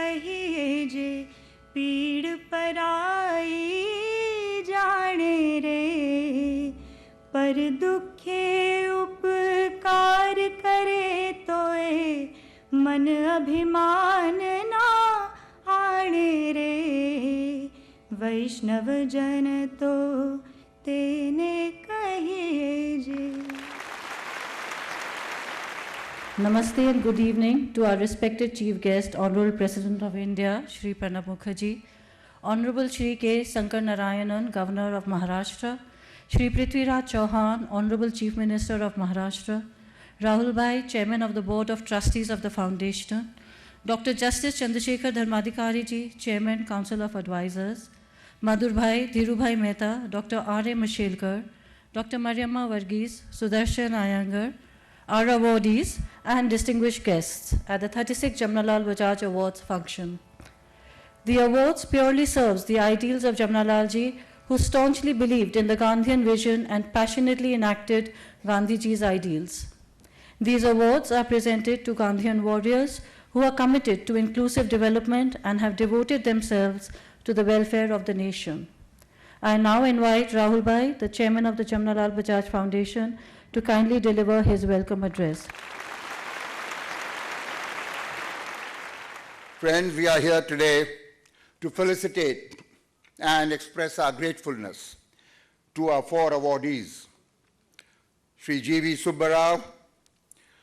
कहिए जे पीड़ पराई जाने रे, पर दुखे उपकार करे तोए मन अभिमान ना आने रे, वैष्णव जन तो तेने कहिए जे। Namaste and good evening to our respected Chief Guest, Honorable President of India, Shri Pranab Mukherjee, Honorable Shri K. Sankar Narayanan, Governor of Maharashtra, Shri Prithviraj Chauhan, Honorable Chief Minister of Maharashtra, Rahul Bhai, Chairman of the Board of Trustees of the Foundation, Dr. Justice Chandrasekhar Dharmadhikari Ji, Chairman, Council of Advisors, Madhur Bhai, Dhiru Bhai Mehta, Dr. R.A. Mashelkar, Dr. Mariamma Varghese, Sudarshan Iyengar, our awardees and distinguished guests at the 36th Jamnalal Bajaj Awards function. The awards purely serves the ideals of Jamnalal Ji, who staunchly believed in the Gandhian vision and passionately enacted Gandhiji's ideals. These awards are presented to Gandhian warriors who are committed to inclusive development and have devoted themselves to the welfare of the nation. I now invite Rahul Bhai, the Chairman of the Jamnalal Bajaj Foundation, to kindly deliver his welcome address. Friends, we are here today to felicitate and express our gratefulness to our four awardees, Shri G.V. Subbarao,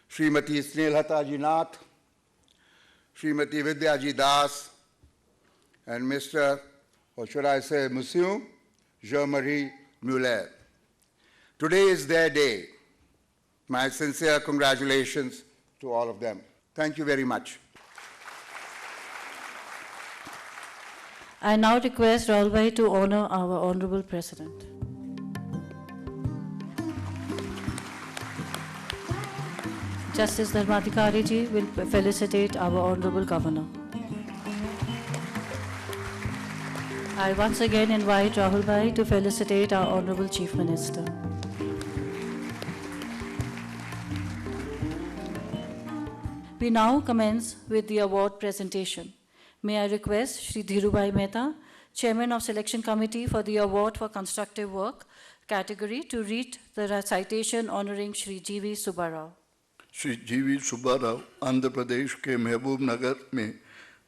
Srimati Snelhata Ji Nath, Srimati Vidyaji Das, and Mr., or should I say, Monsieur Jean-Marie Muller. Today is their day. My sincere congratulations to all of them. Thank you very much. I now request Rahul Bhai to honor our Honorable President. Justice Dharmadhikari Ji will felicitate our Honorable Governor. I once again invite Rahul Bhai to felicitate our Honorable Chief Minister. We now commence with the award presentation. May I request Shri Dhiru Bhai Mehta, Chairman of Selection Committee for the Award for Constructive Work category, to read the citation honoring Shri G.V. Subbarao. Shri G.V. Subbarao Andhra Pradesh के महबूब नगर में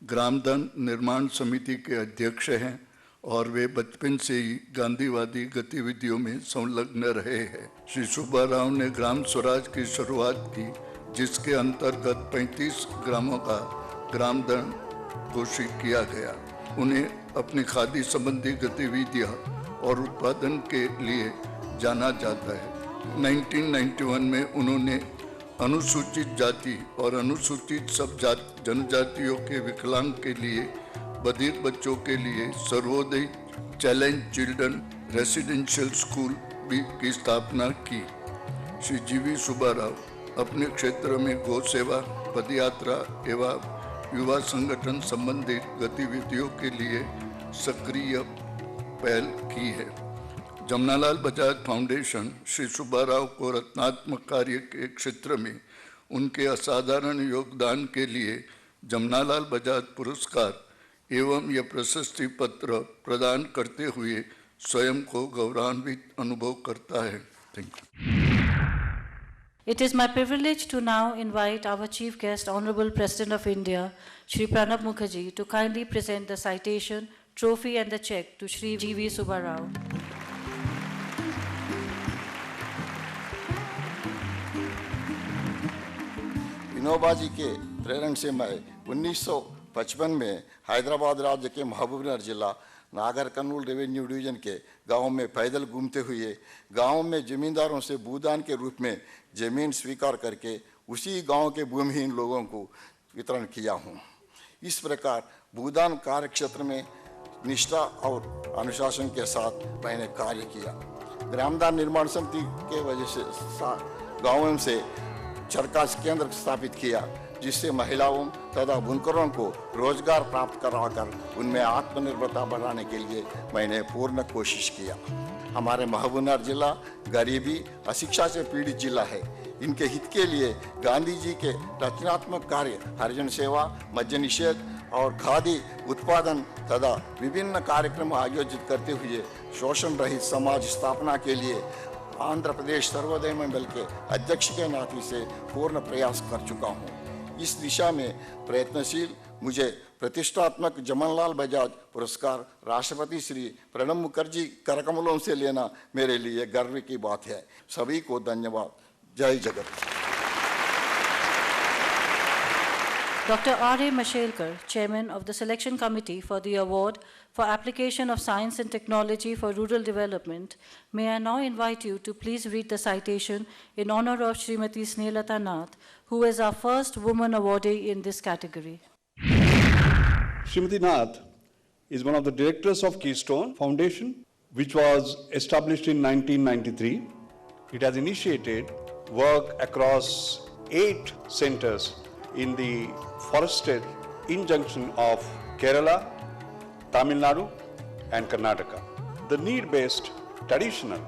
ग्रामधन निर्माण समिति के अध्यक्ष हैं और वे बचपन से ही गांधीवादी गतिविधियों में संलग्न रहे हैं। श्री सुब्बाराव ने ग्राम स्वराज की शुरुआत की, जिसके अंतर्गत 35 ग्रामों का ग्रामधन घोषित किया गया। उन्हें अपनी खादी संबंधी गतिविधियां और उत्पादन के लिए जाना जाता है। 1991 में उन्होंने अनुसूचित जाति और अनुसूचित सब जनजातियों के विकलांग के लिए बधिर बच्चों के लिए Sarvodaya challenge children residential school की स्थापना की। श्री G.V. सुब्बाराव अपने क्षेत्र में गौ सेवा, पदयात्रा एवं युवा संगठन संबंधित गतिविधियों के लिए सक्रिय पहल की है। जमनालाल बजाज फाउंडेशन श्री सुब्बाराव को रत्नात्मक कार्य के क्षेत्र में उनके असाधारण योगदान के लिए जमनालाल बजाज पुरस्कार एवं यह प्रशस्ति पत्र प्रदान करते हुए स्वयं को गौरवान्वित अनुभव करता है। Thank you. It is my privilege to now invite our Chief Guest, Honorable President of India, Shri Pranab Mukherjee, to kindly present the citation, trophy and the check to Shri G.V. Subbarao. Vinoba ji के प्रेरण से मैं 1955 में हैदराबाद राज्य के महबूबनगर जिला नागर Kurnool revenue division के गांव में पैदल घूमते हुए गांव में जमींदारों से भूदान के रूप में जमीन स्वीकार करके उसी गांव के भूमिहीन लोगों को वितरण किया हूं। इस प्रकार भूदान कार्य क्षेत्र में निष्ठा और अनुशासन के साथ मैंने कार्य किया। ग्रामदान निर्माण समिति के वजह से गाँव से चरखा केंद्र स्थापित किया, जिससे महिलाओं तथा बुनकरों को रोजगार प्राप्त कराकर उनमें आत्मनिर्भरता बढ़ाने के लिए मैंने पूर्ण कोशिश किया। हमारे महबूबनगर जिला गरीबी अशिक्षा से पीड़ित जिला है। इनके हित के लिए गांधी जी के रचनात्मक कार्य हरिजन सेवा, मद्य निषेध और खादी उत्पादन तथा विभिन्न कार्यक्रम आयोजित करते हुए शोषण रहित समाज स्थापना के लिए आंध्र प्रदेश सर्वोदय मंडल के अध्यक्ष के नाते से पूर्ण प्रयास कर चुका हूँ। इस दिशा में प्रयत्नशील मुझे प्रतिष्ठात्मक जमनलाल बजाज पुरस्कार राष्ट्रपति श्री प्रणब मुखर्जी करकमलों से लेना मेरे लिए गर्व की बात है। सभी को धन्यवाद। जय जगत। Dr. R.A. Mashelkar, Chairman of the Selection Committee for the Award for Application of Science and Technology for Rural Development, may I now invite you to please read the citation in honor of Srimati Snehlata Nath, who is our first woman awardee in this category. Srimati Nath is one of the directors of Keystone Foundation, which was established in 1993. It has initiated work across 8 centers in the forested injunction of Kerala, Tamil Nadu and Karnataka. The need-based, traditional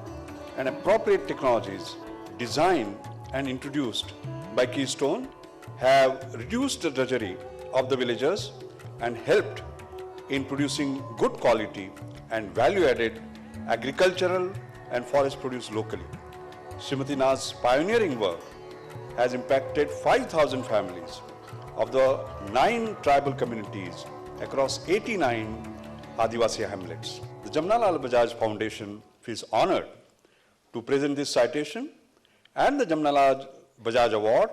and appropriate technologies designed and introduced by Keystone have reduced the drudgery of the villagers and helped in producing good quality and value-added agricultural and forest produce locally. Srimati Nath's pioneering work has impacted 5,000 families of the 9 tribal communities across 89 Adivasi hamlets. The Jamnalal Bajaj Foundation feels honored to present this citation and the Jamnalal Bajaj Award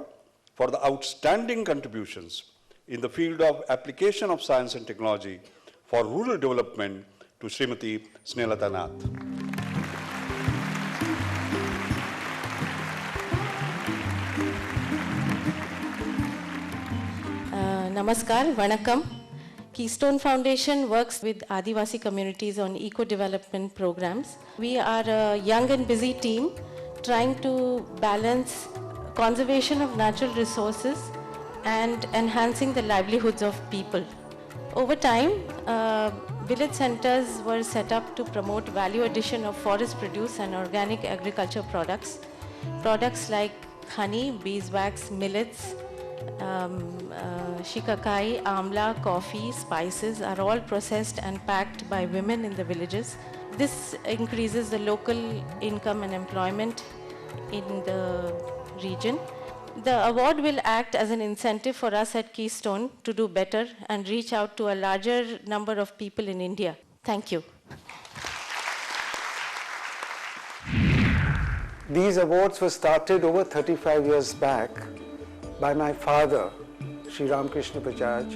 for the outstanding contributions in the field of application of science and technology for rural development to Srimati Snehlata Nath. Namaskar, Vanakkam. Keystone Foundation works with Adivasi communities on eco-development programs. We are a young and busy team trying to balance conservation of natural resources and enhancing the livelihoods of people. Over time, village centers were set up to promote value addition of forest produce and organic agriculture products. Products like honey, beeswax, millets, shikakai, amla, coffee, spices are all processed and packed by women in the villages. This increases the local income and employment in the region. The award will act as an incentive for us at Keystone to do better and reach out to a larger number of people in India. Thank you. These awards were started over 35 years back by my father, Sri Ramakrishna Bajaj,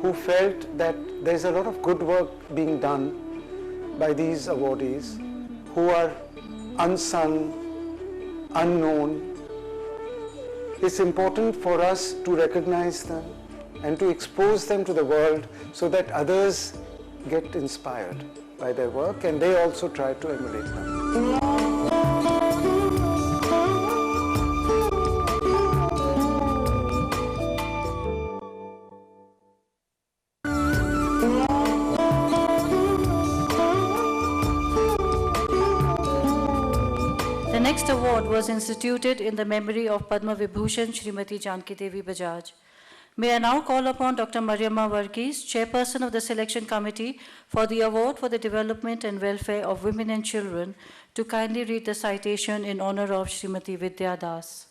who felt that there's a lot of good work being done by these awardees who are unsung, unknown. It's important for us to recognize them and to expose them to the world so that others get inspired by their work and they also try to emulate them. The next award was instituted in the memory of Padma Vibhushan Srimati Janki Devi Bajaj. May I now call upon Dr. Mariamma Varghese, Chairperson of the Selection Committee for the Award for the Development and Welfare of Women and Children, to kindly read the citation in honor of Srimati Vidya Das.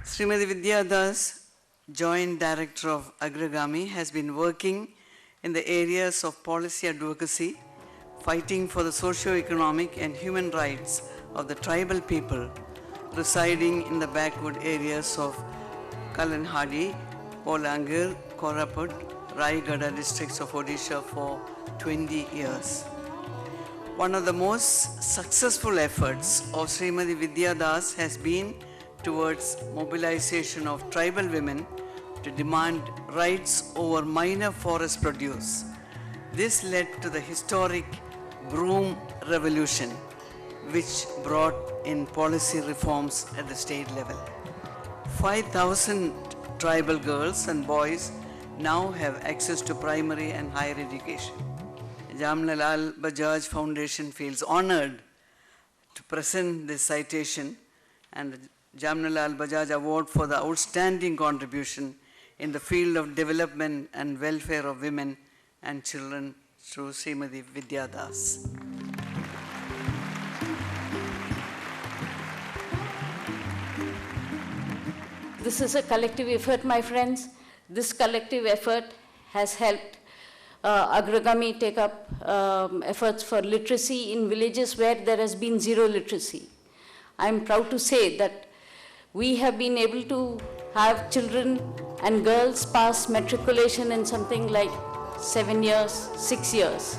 Srimati Vidya Das, Joint Director of Agragami, has been working in the areas of policy advocacy, fighting for the socio-economic and human rights of the tribal people residing in the backward areas of Kalanhadi, Polangir, Koraput, Raigada districts of Odisha for 20 years. One of the most successful efforts of Srimati Vidya Das has been towards mobilization of tribal women to demand rights over minor forest produce. This led to the historic Broom Revolution, which brought in policy reforms at the state level. 5,000 tribal girls and boys now have access to primary and higher education. Jamnalal Bajaj Foundation feels honored to present this citation and the Jamnalal Bajaj Award for the outstanding contribution in the field of development and welfare of women and children through Srimati Vidya Das. This is a collective effort, my friends. This collective effort has helped Agragami take up efforts for literacy in villages where there has been zero literacy. I'm proud to say that we have been able to have children and girls pass matriculation in something like 7 years, 6 years,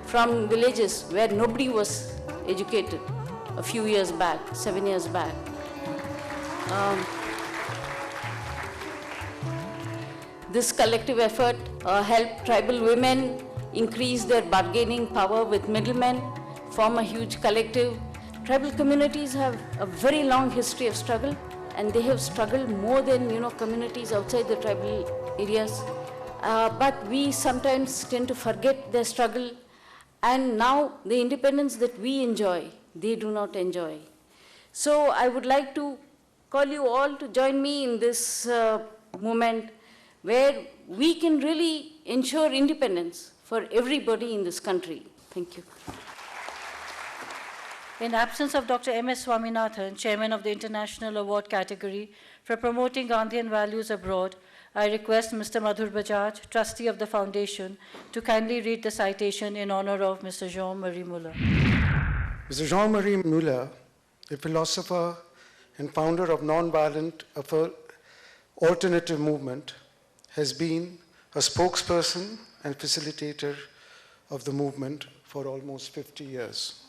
from villages where nobody was educated a few years back, 7 years back. This collective effort helped tribal women increase their bargaining power with middlemen, form a huge collective. Tribal communities have a very long history of struggle, and they have struggled more than communities outside the tribal areas. But we sometimes tend to forget their struggle, and now the independence that we enjoy, they do not enjoy. So I would like to call you all to join me in this movement where we can really ensure independence for everybody in this country. Thank you. In absence of Dr. M.S. Swaminathan, Chairman of the International Award category for promoting Gandhian values abroad, I request Mr. Madhur Bajaj, Trustee of the Foundation, to kindly read the citation in honor of Mr. Jean-Marie Muller. Mr. Jean-Marie Muller, a philosopher and founder of non-violent alternative movement, has been a spokesperson and facilitator of the movement for almost 50 years.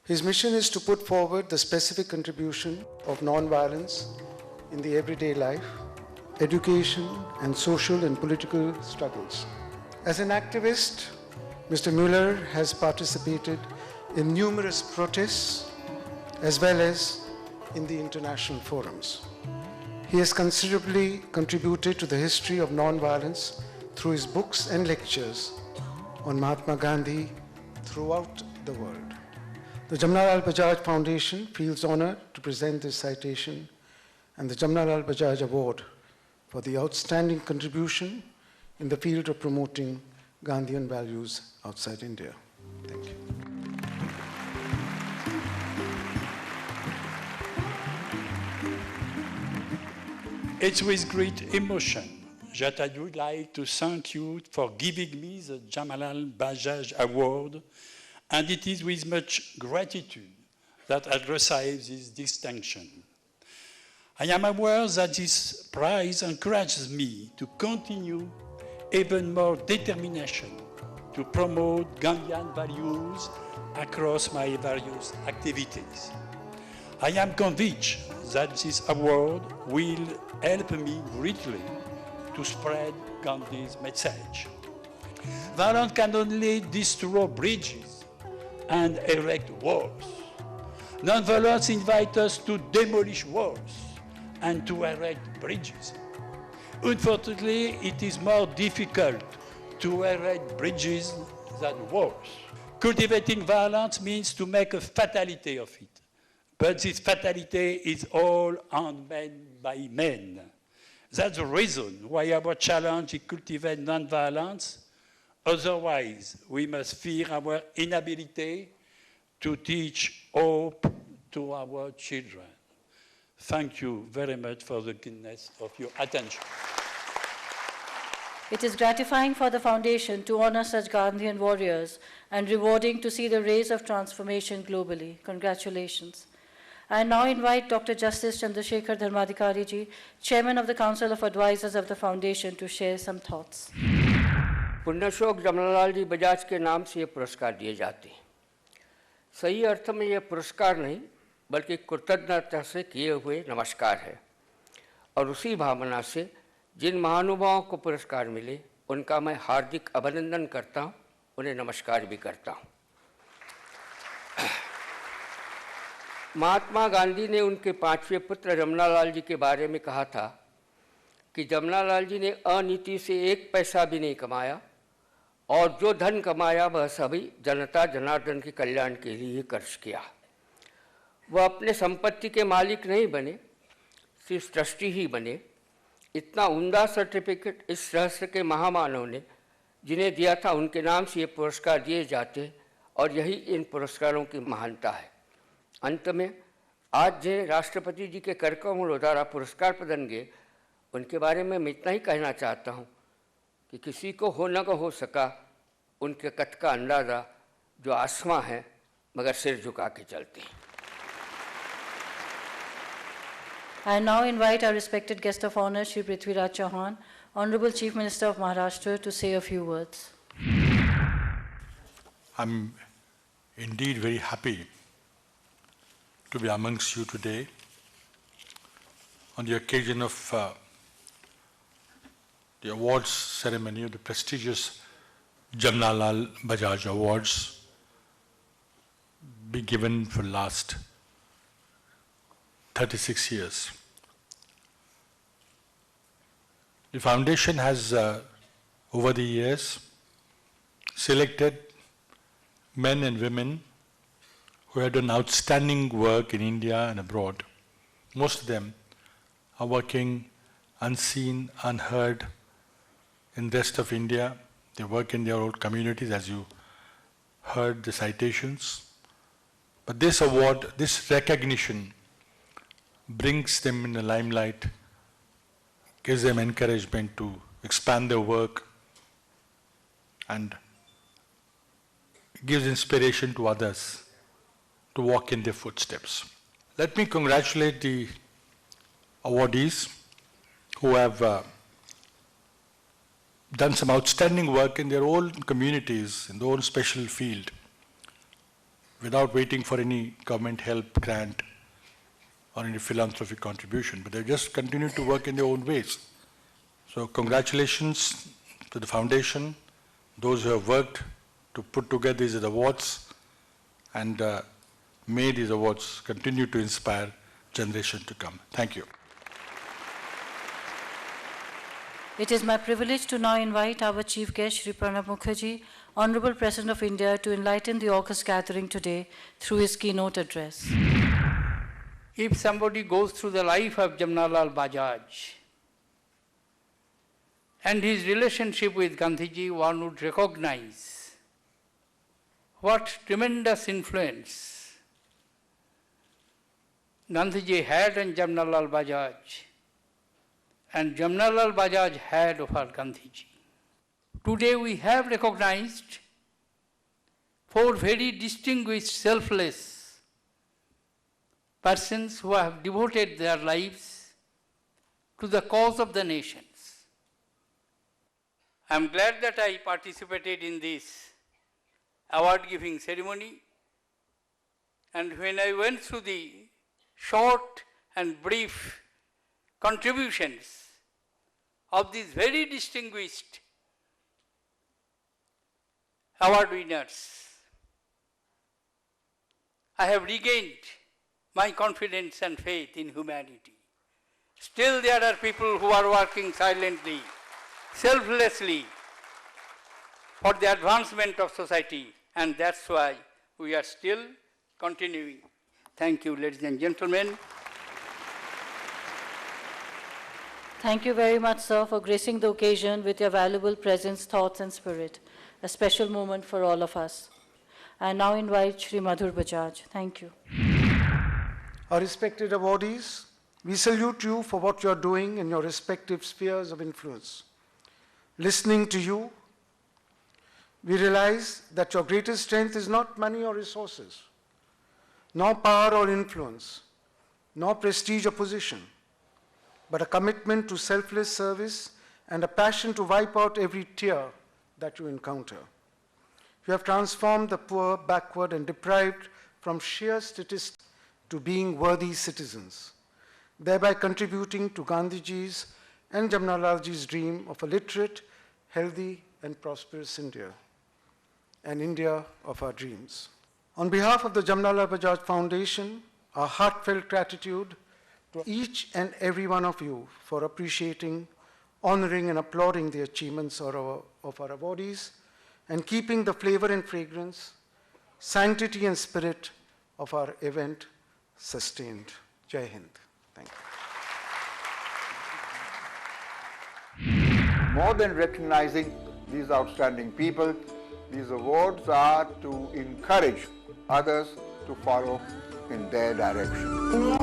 His mission is to put forward the specific contribution of non-violence in the everyday life, education, and social and political struggles. As an activist, Mr. Muller has participated in numerous protests as well as in the international forums. He has considerably contributed to the history of non-violence through his books and lectures on Mahatma Gandhi throughout the world. The Jamnalal Bajaj Foundation feels honored to present this citation and the Jamnalal Bajaj Award for the outstanding contribution in the field of promoting Gandhian values outside India. Thank you. It's with great emotion that I would like to thank you for giving me the Jamnalal Bajaj Award, and it is with much gratitude that I receive this distinction. I am aware that this prize encourages me to continue even more determination to promote Gandhian values across my various activities. I am convinced that this award will help me greatly to spread Gandhi's message. Violence can only destroy bridges and erect walls. Non-violence invites us to demolish walls and to erect bridges. Unfortunately, it is more difficult to erect bridges than walls. Cultivating violence means to make a fatality of it. But this fatality is all handmade by men. That's the reason why our challenge is to cultivate non-violence. Otherwise, we must fear our inability to teach hope to our children. Thank you very much for the kindness of your attention. It is gratifying for the Foundation to honor such Gandhian warriors and rewarding to see the rays of transformation globally. Congratulations. I now invite Dr. Justice Chandrasekhar Dharmadhikari ji, Chairman of the Council of Advisors of the Foundation, to share some thoughts. पुण्यश्लोक जमनालाल जी बजाज के नाम से ये पुरस्कार दिए जाते हैं। सही अर्थ में ये पुरस्कार नहीं बल्कि कृतज्ञता से किए हुए नमस्कार है, और उसी भावना से जिन महानुभावों को पुरस्कार मिले उनका मैं हार्दिक अभिनंदन करता हूँ, उन्हें नमस्कार भी करता हूँ। महात्मा गांधी ने उनके पांचवें पुत्र जमनालाल जी के बारे में कहा था कि जमनालाल जी ने अनीति से एक पैसा भी नहीं कमाया और जो धन कमाया वह सभी जनता जनार्दन के कल्याण के लिए खर्च किया। वह अपने संपत्ति के मालिक नहीं बने, सिर्फ ट्रस्टी ही बने, इतना उम्दा सर्टिफिकेट इस रहस्य के महामानव ने जिन्हें दिया था उनके नाम से ये पुरस्कार दिए जाते और यही इन पुरस्कारों की महानता है। अंत में आज जिन्हें राष्ट्रपति जी के कार्यक्रमों द्वारा पुरस्कार प्रदान किए उनके बारे में मैं इतना ही कहना चाहता हूँ कि किसी को हो न हो सका उनके कद का अंदाज़ा जो आसमां है मगर सिर झुका के चलते हैं। I now invite our respected guest of honor, Shri Prithviraj Chauhan, Honorable Chief Minister of Maharashtra, to say a few words. I'm indeed very happy to be amongst you today on the occasion of the awards ceremony of the prestigious Jamnalal Bajaj Awards being given for the last 36 years. The foundation has, over the years, selected men and women who have done outstanding work in India and abroad. Most of them are working unseen, unheard in the rest of India. They work in their own communities, as you heard the citations. But this award, this recognition, brings them in the limelight, gives them encouragement to expand their work, and gives inspiration to others to walk in their footsteps. Let me congratulate the awardees who have done some outstanding work in their own communities, in their own special field, without waiting for any government help, grant, or any philanthropic contribution, but they've just continued to work in their own ways. So congratulations to the foundation, those who have worked to put together these awards, and may these awards continue to inspire generations to come. Thank you. It is my privilege to now invite our Chief Guest, Shri Pranab Mukherjee, Honorable President of India, to enlighten the august gathering today through his keynote address. If somebody goes through the life of Jamnalal Bajaj and his relationship with Gandhiji, one would recognize what tremendous influence Gandhiji had on Jamnalal Bajaj and Jamnalal Bajaj had over Gandhiji. Today we have recognized four very distinguished, selfless persons who have devoted their lives to the cause of the nations. I am glad that I participated in this award-giving ceremony, and when I went through the short and brief contributions of these very distinguished award winners, I have regained my confidence and faith in humanity. Still there are people who are working silently, selflessly for the advancement of society, and that's why we are still continuing. Thank you, ladies and gentlemen. Thank you very much, sir, for gracing the occasion with your valuable presence, thoughts, and spirit. A special moment for all of us. I now invite Shri Madhur Bajaj. Thank you. Our respected awardees, we salute you for what you are doing in your respective spheres of influence. Listening to you, we realize that your greatest strength is not money or resources, nor power or influence, nor prestige or position, but a commitment to selfless service and a passion to wipe out every tear that you encounter. You have transformed the poor, backward, and deprived from sheer statistics to being worthy citizens, thereby contributing to Gandhiji's and Jamnalalji's dream of a literate, healthy, and prosperous India, an India of our dreams. On behalf of the Jamnalal Bajaj Foundation, our heartfelt gratitude to each and every one of you for appreciating, honoring, and applauding the achievements of our awardees and keeping the flavor and fragrance, sanctity and spirit of our event sustained. Jai Hind. Thank you. More than recognizing these outstanding people, these awards are to encourage others to follow in their direction.